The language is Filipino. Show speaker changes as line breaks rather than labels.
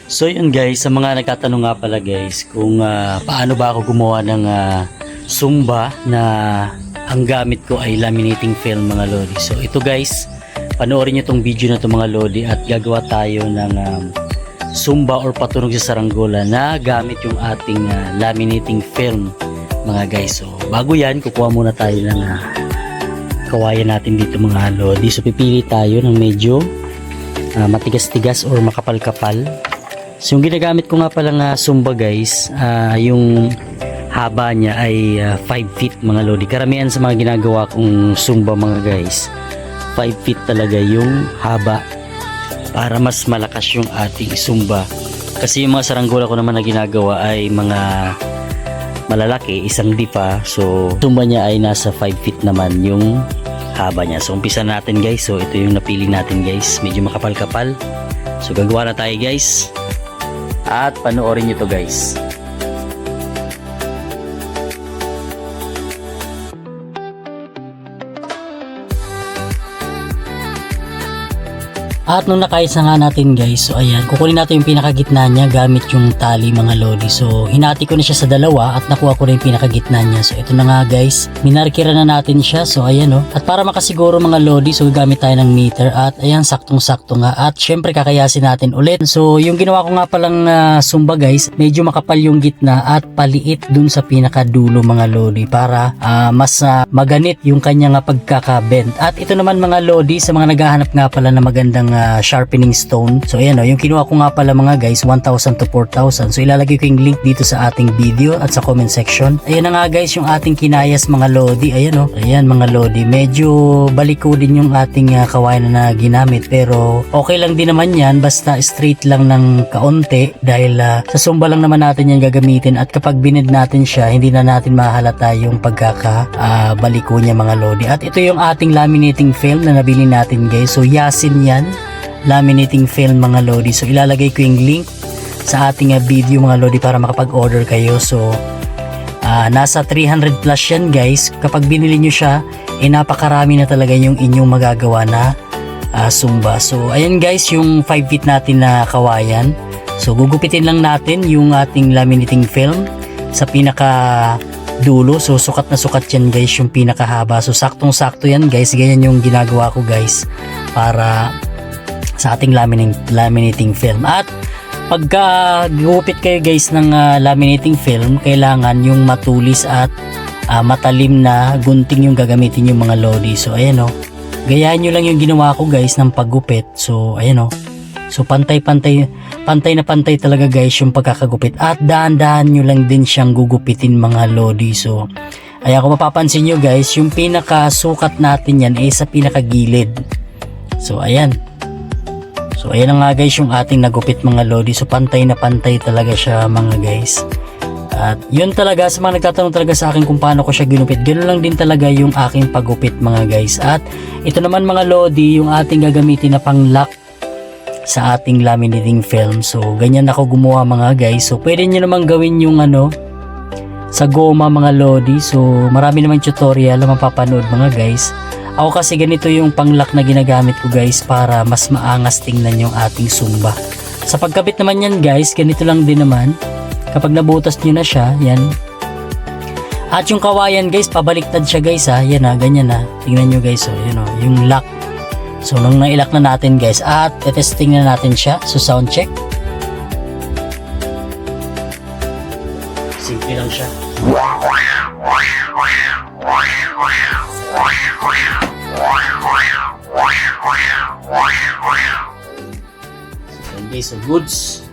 So yun guys, sa mga nagtatanong nga pala guys kung paano ba ako gumawa ng Zumba na ang gamit ko ay laminating film mga lodi. So ito guys, panoorin nyo tong video na to mga lodi at gagawa tayo ng Zumba or patunog sa saranggola na gamit yung ating laminating film mga guys. So bago yan, kukuha muna tayo ng kawayan natin dito mga lodi. So pipili tayo ng medyo matigas-tigas or makapal-kapal. So yung ginagamit ko nga palang Zumba guys, yung haba niya ay 5 feet mga lodi. Karamihan sa mga ginagawa kong Zumba mga guys, 5 feet talaga yung haba para mas malakas yung ating Zumba. Kasi yung mga saranggola ko naman na ginagawa ay mga malalaki, isang dipa. So Zumba niya ay nasa 5 feet naman yung haba niya. So umpisa natin guys. So ito yung napili natin guys, medyo makapal-kapal. So gagawa na tayo guys at panoorin nyo to guys. At nung nakaisa nga natin guys, so ayan, kukunin natin yung pinakagitna niya gamit yung tali mga lodi. So hinati ko na siya sa dalawa at nakuha ko na yung pinakagitna niya. So ito na nga guys, minarkira na natin siya. So ayan o. At para makasiguro mga lodi, so gagamit tayo ng meter. At ayan, saktong-sakto nga. At syempre kakayasin natin ulit. So yung ginawa ko nga palang Zumba guys, medyo makapal yung gitna at paliit dun sa pinakadulo mga lodi para mas maganit yung kanyang pagkakabend. At ito naman mga lodi, sa mga naghahanap nga pala na magandang sharpening stone. So ayan o, yung kinuha ko nga pala mga guys, 1,000 to 4,000. So ilalagay ko yung link dito sa ating video at sa comment section. Ayan na nga guys yung ating kinayas mga lodi. Ayan o, ayan mga lodi, medyo baliko din yung ating kawayan na ginamit, pero okay lang din naman yan basta straight lang ng kaunti dahil sa Zumba lang naman natin yan gagamitin. At kapag binid natin siya, hindi na natin mahalata yung pagkakabaliko niya mga lodi. At ito yung ating laminating film na nabili natin guys. So Yasin yan, laminating film mga lodi. So ilalagay ko yung link sa ating video mga lodi para makapag-order kayo. So nasa 300 plus yan guys. Kapag binili nyo siya, napakarami na talaga yung inyong magagawa na Zumba. So ayan guys yung 5 feet natin na kawayan. So gugupitin lang natin yung ating laminating film sa pinaka dulo. So sukat na sukat yan guys yung pinakahaba. So saktong sakto yan guys. Ganyan yung ginagawa ko guys para sa ating laminating film. At pagka gupit kayo guys ng laminating film, kailangan yung matulis at matalim na gunting yung gagamitin yung mga lodi. So ayan o, gayahin nyo lang yung ginawa ko guys ng paggupit. So ayan o, so pantay na pantay talaga guys yung pagkakagupit. At dahan-dahan nyo lang din siyang gugupitin mga lodi. So ayan, kung mapapansin nyo guys, yung pinakasukat natin yan ay sa pinakagilid. So ayan. So ayan na nga guys yung ating nagupit mga lodi. So pantay na pantay talaga siya mga guys. At yun talaga, sa mga nagtatanong talaga sa akin kung paano ko siya ginupit, ganoon lang din talaga yung aking paggupit mga guys. At ito naman mga lodi yung ating gagamitin na pang lock sa ating laminating film. So ganyan ako gumawa mga guys. So pwede nyo naman gawin yung sa goma mga lodi. So marami naman tutorial na mapapanood mga guys. Ako kasi ganito yung pang-lock na ginagamit ko guys para mas maangas tingnan yung ating Zumba. Sa pagkabit naman yan guys, ganito lang din naman. Kapag nabutas nyo na siya, yan. At yung kawayan guys, pabaliktad siya guys ha. Yan ha, ganyan ha. Tingnan nyo guys, so, yun, yung lock. So nung nailak na natin guys, at testing na natin siya. So sound check. Simple lang siya. Okay, so goods.